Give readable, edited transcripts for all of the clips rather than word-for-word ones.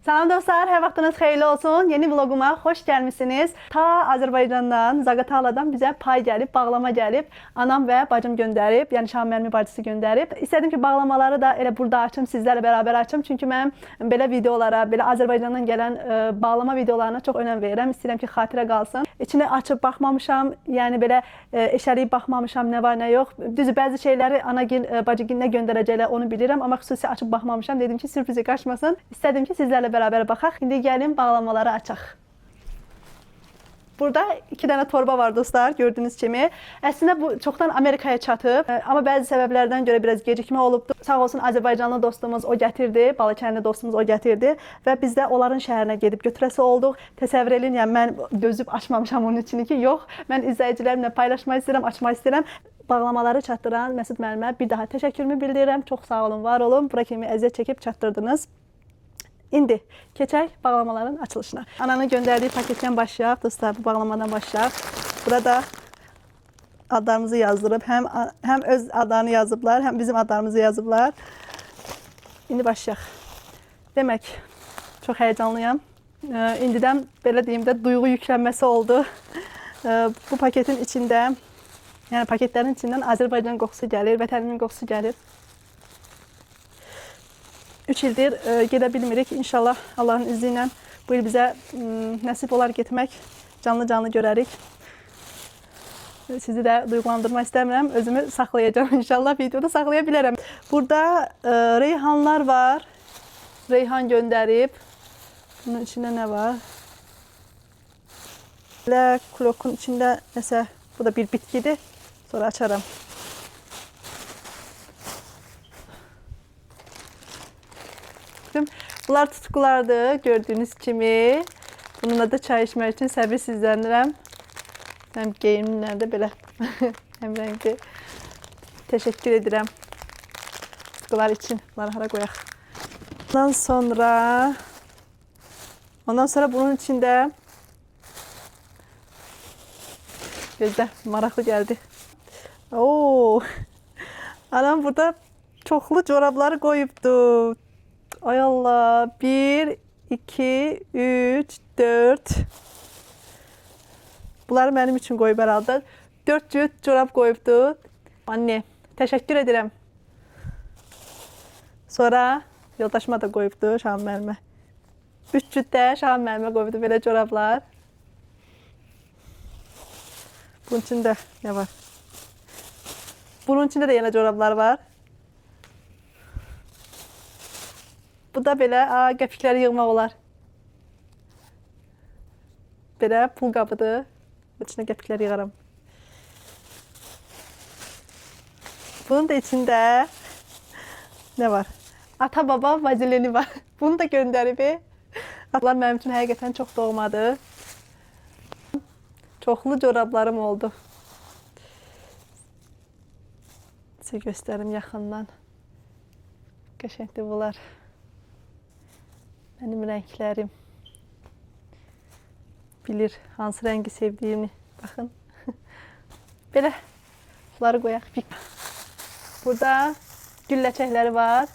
Salam dostlar, hər vaxtınız xeyirli olsun. Yeni vloguma xoş gəlmisiniz. Ta Azərbaycandan, Zaqataladan bizə pay gəlib, bağlama gəlib. Anam və bacım göndərib, yəni Şahin müəllimin bacısı göndərib. İstədim ki, bağlamaları da elə burada açım, sizlərlə bərabər açım. Çünki mən belə videolara, belə Azərbaycandan gələn bağlama videolarına çox önəm verirəm. İstəyirəm ki, xatirə qalsın. İçini açıb baxmamışam, yəni belə eşəliyib baxmamışam, nə var, nə yox. Düzü bəzi şeyləri anagil, bacıgil nə göndərəcəklər onu bilirəm, amma xüsusi açıb baxmamışam. Dedim ki, sürprizi qaçmasın. İstədim ki, sizlərlə bərabər baxaq. İndi gəlin bağlamaları açaq. Burada 2 dənə torba var dostlar, gördüyünüz kimi. Əslində bu çoxdan Amerikaya çatıb, amma bəzi səbəblərdən görə biraz gecikmə olubdu. Sağ olsun Azərbaycanlı dostumuz o gətirdi, Balakənli dostumuz o gətirdi və biz də onların şəhərinə gedib götürəsi olduq. Təsəvvür edin, yəni mən dözüb açmamışam onun içini ki, yox, mən izləyicilərimlə paylaşmaq istəyirəm, açmaq istəyirəm. Bağlamaları çatdıran Məsud müəllimə bir daha təşəkkürümü bildirirəm. Çox sağ olun, var olun. Bura kimi əziyyət çəkib çatdırdınız. İndi keçək bağlamaların açılışına. Ananın göndərdiyi paketdən başlayaq. Dostlar, bu bağlamadan başlayaq. Burada adlarımızı yazdırıb, həm öz adlarını yazıblar, həm bizim adlarımızı yazıblar. İndi başlayaq. Demək, çox həyəcanlıyam. İndidən belə deyim də duyğu yüklənməsi oldu. Bu paketin içində, yəni paketlərin içindən Azərbaycan qoxusu gəlir, vətənimin qoxusu gəlir. 3 ildir gedə bilmirik. İnşallah Allahın izni ilə bu il bizə nəsib olar getmək, canlı-canlı görərik. Sizi də duyğulandırmaq istəmirəm. Özümü saxlayacağım. İnşallah videoda saxlaya bilərəm. Burada reyhanlar var. Reyhan göndərib. Bunun içində nə var? Belə klokun içində nəsə, bu da bir bitkidir. Sonra açaram. Bunlar tutkulardır, gördüyünüz kimi. Bununla da çay içmək üçün səbirsizlənirəm. Həm geyimlərdə belə həm rəngli. Təşəkkür edirəm tutkular üçün. Bunları hara qoyaq. Ondan sonra bunun içində gözlə, maraqlı gəldi. Oo! Anam burada çoxlu corabları qoyubdu. Ay Allah, 1, 2, 3, 4. Bunları mənim üçün qoyub herhalde. 4 cüt corab qoyubdu. Anne, təşəkkür edirəm. Sonra yoldaşıma da qoyubdu Şahin müəllimə. 3 cüt də Şahin müəllimə qoyubdu belə corablar. Bunun içində nə var? Bunun içində də yenə corablar var. Bu da belə qəpikləri yığmaq olar. Belə pul qabıdır. İçində qəpiklər yığaram. Bunun da içində nə var? Ata-baba vazelini var. Bunu da göndərib. Atalar mənim üçün həqiqətən çox doğmadı. Çoxlu corablarım oldu. Sizə göstərim yaxından. Qəşəngdir bunlar. Mənim rənglərim. Bilir hansı rəngi sevdiyimi. Baxın. Belə bunları qoyaq. Burada gül ləçəkləri var.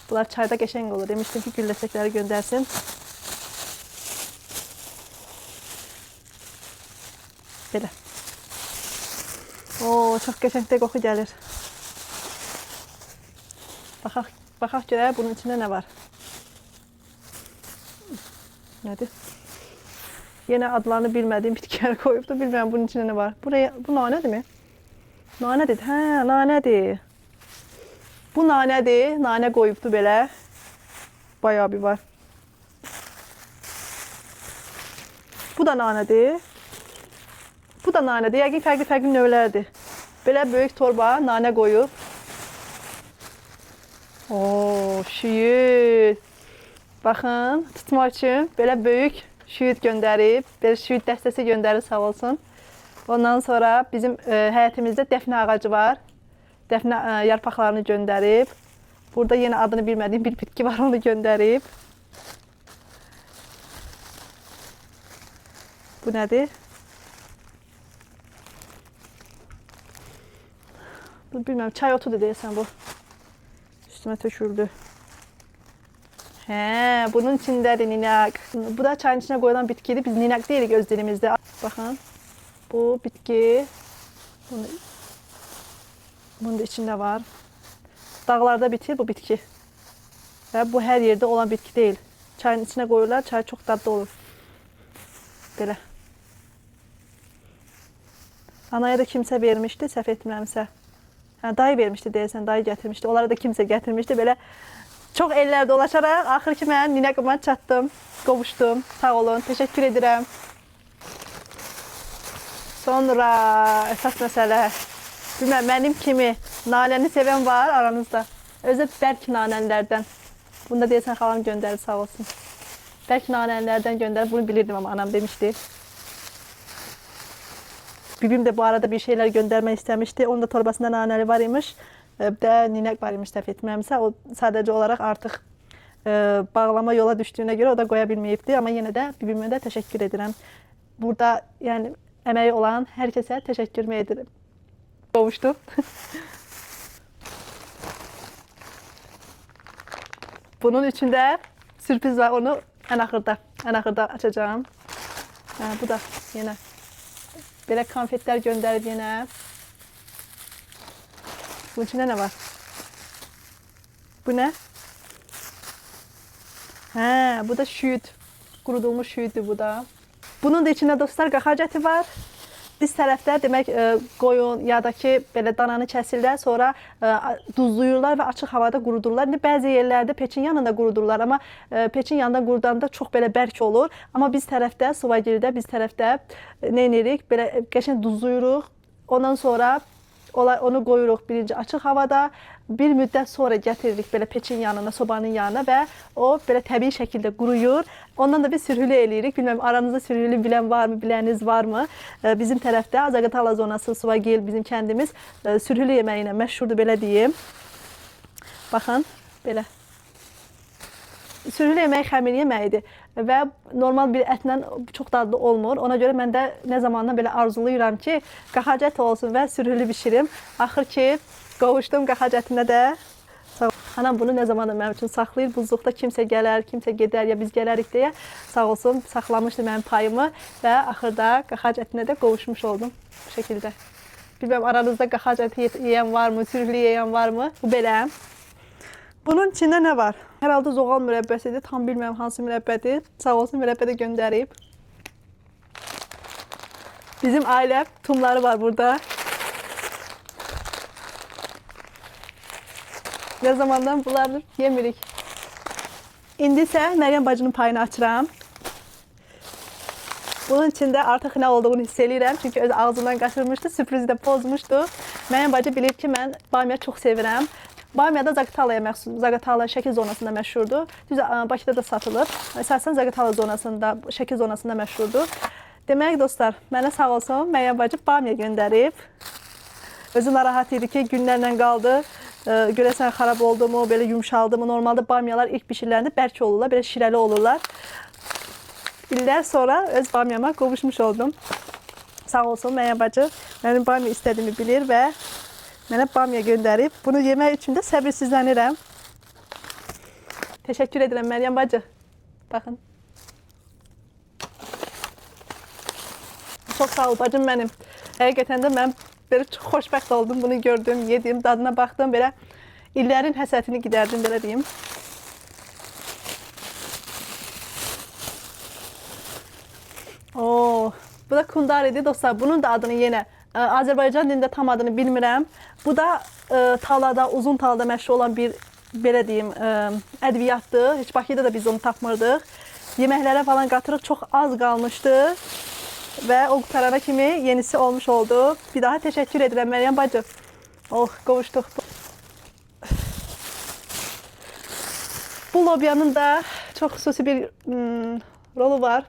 Bunlar çayda qəşəng olur. Demişdim ki, gül ləçəkləri göndərsin. Belə. Oo, çox qəşəng də qoxu gəlir. Baxaq görək bunun içində nə var. Nədir? Yenə adlarını bilmədiyim bitkilər qoyubdu. Bilmirəm bunun içində nə var. Bu nanədir mi? Nanədir. Hə, nanədir. Bu nanədir. Nanə qoyubdu belə. Bayağı bir var. Bu da nanədir. Bu da nanədir. Yəqin fərqli növlərdir. Belə böyük torba nanə qoyub. Oo, şüyüd. Baxın, tutmaq üçün belə böyük şüyüd göndərib. Belə şüyüd dəstəsi göndərib, sağ olsun. Ondan sonra bizim həyətimizdə dəfnə ağacı var. Dəfnə yarpaqlarını göndərib. Burada yenə adını bilmədiyim bir bitki var, onu göndərib. Bu nədir? Bilmirəm, çay otudur deyəsən bu. Üstümə töküldü. He, bunun içindədir ninak. Bu da çayın içine koyulan bitkidir. Biz ninak deyirik öz dilimizdə. Baxın. Bu bitki. Bunun da içində var. Dağlarda bitir bu bitki. Və bu hər yerdə olan bitki deyil. Çayın içine koyurlar. Çay çox dadlı olur. Belə. Anaya da kimsə vermişdi, səhv etmirəmsə. Hə, dayı vermişdi deyəsən, dayı gətirmişdi. Onlara da kimsə gətirmişdi. Belə çox ellər dolaşaraq axır ki mən ninəqıma çatdım, qovuşdum. Sağ olun, təşəkkür edirəm. Sonra əsas məsələ. Bilməm, mənim kimi nanəni sevən var aranızda. Özü bərk nanələrdən. Bunu da deyəsən xalam göndərdi, sağ olsun. Bərk nanələrdən göndərdi. Bunu bilirdim amma anam demişdi. Bibim de bu arada bir şeyler göndermek istemişti. Onun da torbasında naneli var imiş. Bir de ninek var imiş səhv etmirəmsə. O sadece olarak artık bağlama yola düştüğüne göre o da koyabilmeyipti. Ama yine de bibime de teşekkür ederim. Burada yani emeği olan herkese teşekkür ederim. Kavuştum. Bunun içinde sürpriz var. Onu en ahırda açacağım. Bu da yine. Belə konfetler gönderdi yine. Bunun içinde ne var? Bu ne? He, bu da şüyüd. Qurudulmuş şüyüdür bu da. Bunun da içinde dostlar qaxac əti var. Biz tərəfdə demək qoyun yadakı belə dananı kəsirlər, sonra duzluyurlar və açıq havada qurudurlar. İndi bəzi yerlərdə peçin yanında qurudurlar, amma peçin yanında qurudanda çox belə bərk olur. Amma biz tərəfdə, Suvagildə biz tərəfdə nə edirik? Belə qəşəng duzluyuruq. Ondan sonra onu qoyuruq birinci açıq havada. Bir müddət sonra gətiririk belə peçin yanına, sobanın yanına və o belə təbii şəkildə quruyur. Ondan da bir sürhülü eləyirik. Bilməm aranızda sürhülü bilən varmı, biləniniz varmı? Bizim tərəfdə Zaqatala zonası, Suvagil bizim kəndimiz sürhülü yeməyi ilə məşhurdur belə deyim. Baxın, belə. Sürhülü yemək xəmir yeməyidir və normal bir ətlə çox dadlı olmur. Ona görə mən də nə zamandan belə arzulayıram ki, qaxac ət olsun və sürhülü bişirim. Axır ki, qovuşdum qaxac ətinə də. Anam bunu nə zaman da mənim üçün saxlayır. Buzluqda kimsə gələr, kimsə gedər ya biz gələrik deyə sağ olsun saxlamışdı mənim payımı və axırda qaxac ətinə də qovuşmuş oldum bu şəkildə. Bilməm aranızda qaxac əti yeyən varmı, sürhülü yeyən varmı? Bu belə. Bunun içində nə var? Hər halda zoğal mürəbbəsidir. Tam bilmirəm hansı mürəbbədir. Sağ olsun mürəbbə də göndərib. Bizim ailə tumları var burada. Ne zamandan bunları yemirik. İndi isə Məryəm bacının payını açıram. Bunun içində artıq nə olduğunu hiss edirəm. Çünki öz ağzından qaçırmışdı, sürprizi də pozmuşdu. Məryəm bacı bilir ki, mən bamiya çox sevirəm. Bamiya da Zaqatalaya məxsus, Zaqatala Şəki zonasında məşhurdur. Düz Bakıda da satılır. Əsasən Zaqatala zonasında, Şəki zonasında məşhurdur. Demək dostlar, mənə sağ olsun, Məryəm bacı bamiya göndərib. Özü narahat idi ki, günlərlə qaldı. Görəsən xarab oldu mu, belə yumşaldı mı? Normalda bamiyalar ilk bişiriləndə bərk olurlar, belə şirəli olurlar. İllər sonra öz bamiyama qovuşmuş oldum. Sağ olsun Məryəm bacı, mənim bamiya istədiyimi bilir və mənə bamiya göndərib. Bunu yemək üçün də səbirsizlənirəm. Təşəkkür edirəm Məryəm bacı. Baxın. Çox sağ ol bacım mənim. Həqiqətən də mən belə çox xoşbəxt oldum. Bunu gördüm, yedim, dadına baxdım. Belə illərin həsətini gidərdim, belə deyim. Bu da kundar idi dostlar. Bunun da adını yenə Azərbaycan dilində tam adını bilmirəm. Bu da talada, uzun talada məşhur olan bir belə deyim ədviyyatdır. Heç Bakıda da biz onu tapmırdıq. Yeməklərə falan qatırıq, çox az qalmışdı. Və o qutarana kimi yenisi olmuş oldu. Bir daha təşəkkür edirəm Məryəm bacı. Oh, qovuşduq. Bu lobyanın da çox xüsusi bir rolu var.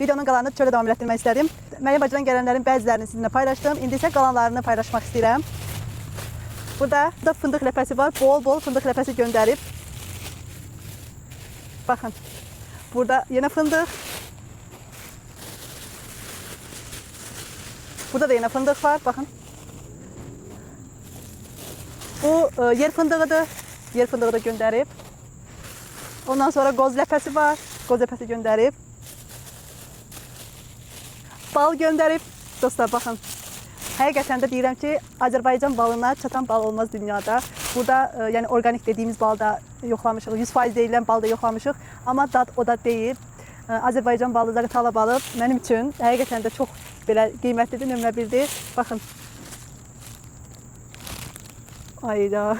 Videonun qalanını şöyle davam etdirmək istədim. Məryəm bacıdan gələnlərin bəzilərini sizinlə paylaşdım. İndi isə qalanlarını paylaşmaq istəyirəm. Burada fındıq ləpəsi var. Bol fındıq ləpəsi göndərib. Baxın. Burada yenə fındıq. Burada da yenə fındıq var. Baxın. Bu yer fındığıdır. Yer fındığı da göndərib. Ondan sonra qoz ləpəsi var. Qoz ləpəsi göndərib. Bal göndərib. Dostlar, baxın. Həqiqətən də deyirəm ki, Azərbaycan balına çatan bal olmaz dünyada. Burada yəni organik dediyimiz balda yoxlamışıq. 100% deyilən balda yoxlamışıq. Amma dad o da deyil. Azərbaycan balı, Zaqatala balı mənim üçün həqiqətən də çox belə qiymətlidir, nömrə birdir. Baxın. Ayda.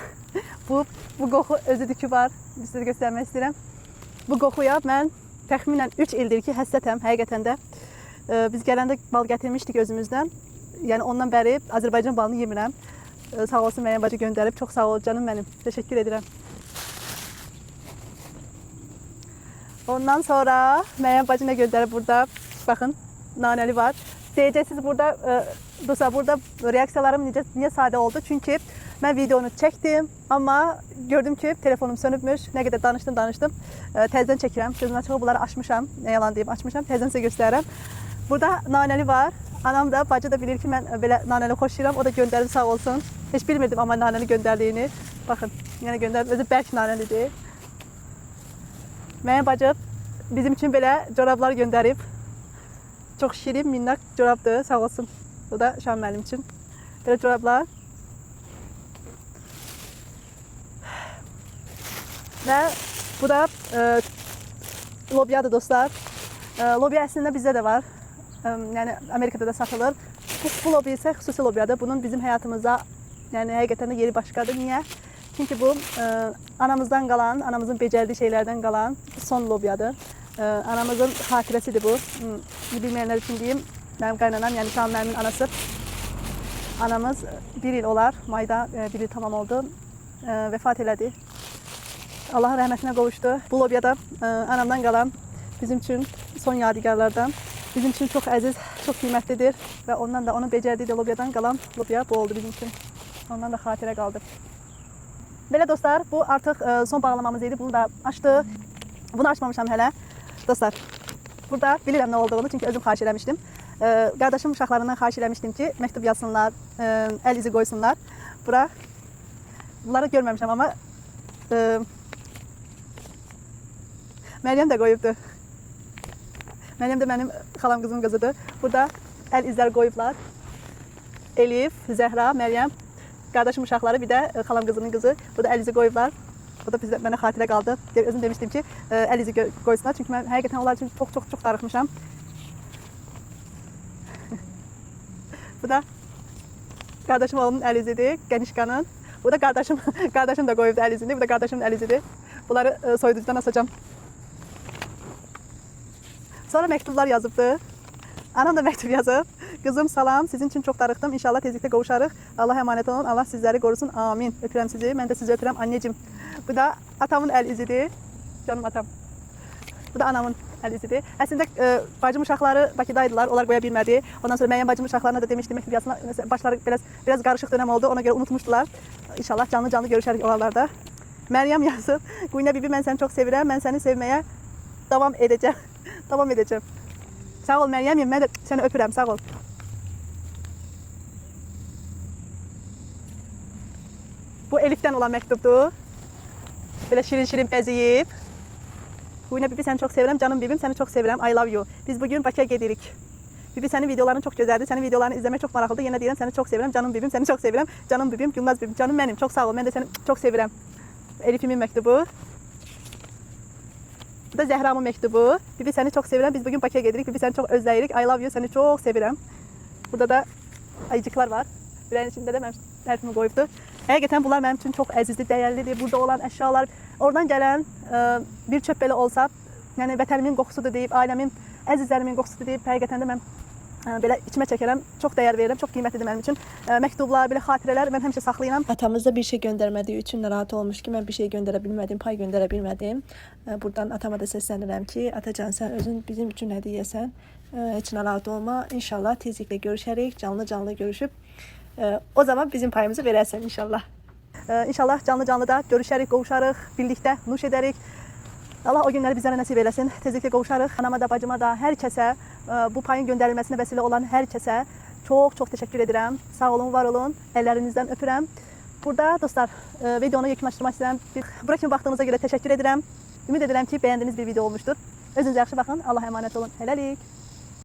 Bu qoxu özüdür ki var. Sizə göstərmək istəyirəm. Bu qoxuya mən təxminən 3 ildir ki, həssətəm həqiqətən də. Biz gələndə bal gətirmişdik özümüzdən. Yəni ondan bəri Azərbaycan balını yemirəm. Sağ olsun Məryəm bacı göndərib. Çox sağ ol canım mənim. Təşəkkür edirəm. Ondan sonra Məryəm bacı nə göndərib burada? Baxın, nanəli var. Deyəcəksiniz burada, dostlar, burada reaksiyalarım niyə sadə oldu? Çünki mən videonu çəkdim, amma gördüm ki, telefonum sönübmüş. Nə qədər danışdım. Təzədən çəkirəm. Gözüm açıq, bunları açmışam. Nə yalan deyim, açmışam. Təzədən sizə göstərərəm. Burada nanəli var. Anam da, bacı da bilir ki, mən belə nanəli xoşlayıram. O da göndərib, sağ olsun. Heç bilmirdim amma nanəli göndərdiyini. Baxın, yenə göndərib. Özü bərk nanəlidir. Mənim bacı bizim üçün belə corablar göndərib. Çox şirin, minnak corabdır, sağ olsun. Bu da Şahan müəllim üçün. Belə corablar. Və bu da lobyadır dostlar. Lobya əslində bizdə də var. Yəni Amerikada da satılır. Bu lobya isə xüsusi lobyadır. Bunun bizim həyatımızda yəni həqiqətən də yeri başqadır. Niyə? Çünki bu anamızdan qalan, anamızın becərdiyi şeylərdən qalan son lobyadır. Anamızın xatirəsidir bu. Bilməyənlər üçün deyim, mənim qaynanam, yəni Şahan müəllimin anası. Anamız 1 il olar, mayda 1 il tamam oldu, vəfat elədi. Allahın rəhmətinə qovuşdu. Bu lobyada anamdan qalan bizim üçün son yadigarlardan, bizim üçün çox əziz, çox qiymətlidir və ondan da onun becərdiyi də lobyadan qalan lobya bu oldu bizim üçün. Ondan da xatirə qaldı. Belə dostlar, bu artıq son bağlamamız idi. Bunu da açdıq. Bunu açmamışam hələ. Dostlar, burada bilirəm nə olduğunu, çünki özüm xahiş eləmişdim. Qardaşım uşaqlarından xahiş eləmişdim ki, məktub yazsınlar, əl izi qoysunlar. Bura, bunları görməmişəm, amma Məryəm də qoyubdur. Məryəm də mənim xalam qızım qızıdır. Burada əl izlər qoyublar. Elif, Zəhra, Məryəm, qardaşım uşaqları, bir də xalam qızının qızı. Burada əl izi qoyublar. O da mənə xatirə qaldı. Özüm demişdim ki, əl izi qoysunlar. Çünki mən həqiqətən onlar üçün çox darıxmışam. Bu da qardaşım oğlunun əl izidir, Qənişqanın. Bu da qardaşım da qoyubdu əl izini. Bu da qardaşımın əl izidir. Bunları soyuducudan asacağım. Sonra məktublar yazıbdı. Anam da məktub yazıb. Qızım salam, sizin üçün çox darıxdım. İnşallah tezliklə qovuşarıq. Allah əmanət olun, Allah sizləri qorusun. Amin. Öpürəm sizi. Mən də sizi öpürəm anneciğim. Bu da atamın əl izidir. Canım atam. Bu da anamın əl izidir. Əslində bacım uşaqları Bakıdaydılar. Onlar qoya bilmədi. Ondan sonra Məryəm bacım uşaqlarına da demişdim məktub yazsınlar. Başları biraz qarışıq dönəm oldu. Ona görə unutmuşdular. İnşallah canlı görüşərik oralarda. Məryəm yazıb. Quyna bibi, mən səni çox sevirəm. Mən səni sevməyə davam edəcəm. Davam edəcəm. Sağ ol Məryəmim, mən də səni öpürəm, sağ ol. Bu Elifdən olan məktubdur. Belə şirin bəzəyib. Quyna bibi, səni çox sevirəm, canım bibim, səni çox sevirəm, I love you. Biz bugün Bakıya gedirik. Bibi, sənin videoların çox gözəldir, sənin videolarını izləmək çox maraqlıdır. Yenə deyirəm, səni çox sevirəm, canım bibim, səni çox sevirəm, canım bibim, Gülnaz bibim, canım mənim, çox sağ ol, mən də səni çox sevirəm. Elifimin məktubu. Bu da Zəhramın məktubu. Bibi, səni çox sevirəm. Biz bugün Bakıya gedirik. Bibi, səni çox özləyirik. I love you. Səni çox sevirəm. Burada da ayıcıqlar var. Birəyin içində də mənim tərifimi qoyubdur. Həqiqətən bunlar mənim üçün çox əzizdir, dəyərlidir. Burada olan əşyalar, oradan gələn bir çöp belə olsa, yəni vətənimin qoxusudur deyib, ailəmin, əzizlərimin qoxusudur deyib, həqiqətən də mən belə içimə çəkərəm, çox dəyər verirəm, çox qiymətlidir mənim üçün. Məktublar, belə xatirələr mən həmişə saxlayıram. Atamız da bir şey göndərmədiyi üçün narahat olmuş ki, mən bir şey göndərə bilmədim, pay göndərə bilmədim. Buradan atama da səslənirəm ki, atacan, sən özün bizim üçün hədiyyəsən, heç narahat olma. İnşallah tezliklə görüşərik, canlı görüşüb. O zaman bizim payımızı verərsən inşallah. İnşallah canlı da görüşərik, qovuşarıq, birlikdə nuş edərik. Allah o günləri bizlərə nəsib eləsin. Tezliklə qovuşarıq. Anama da, bacıma da, hər kəsə, bu payın göndərilməsinə vəsilə olan hər kəsə çox təşəkkür edirəm. Sağ olun, var olun. Əllərinizdən öpürəm. Burada dostlar videonu yekunlaşdırmaq istəyirəm. Bura kimi baxdığınıza görə təşəkkür edirəm. Ümid edirəm ki, bəyəndiyiniz bir video olmuşdur. Özünüzə yaxşı baxın. Allah'a emanet olun. Hələlik.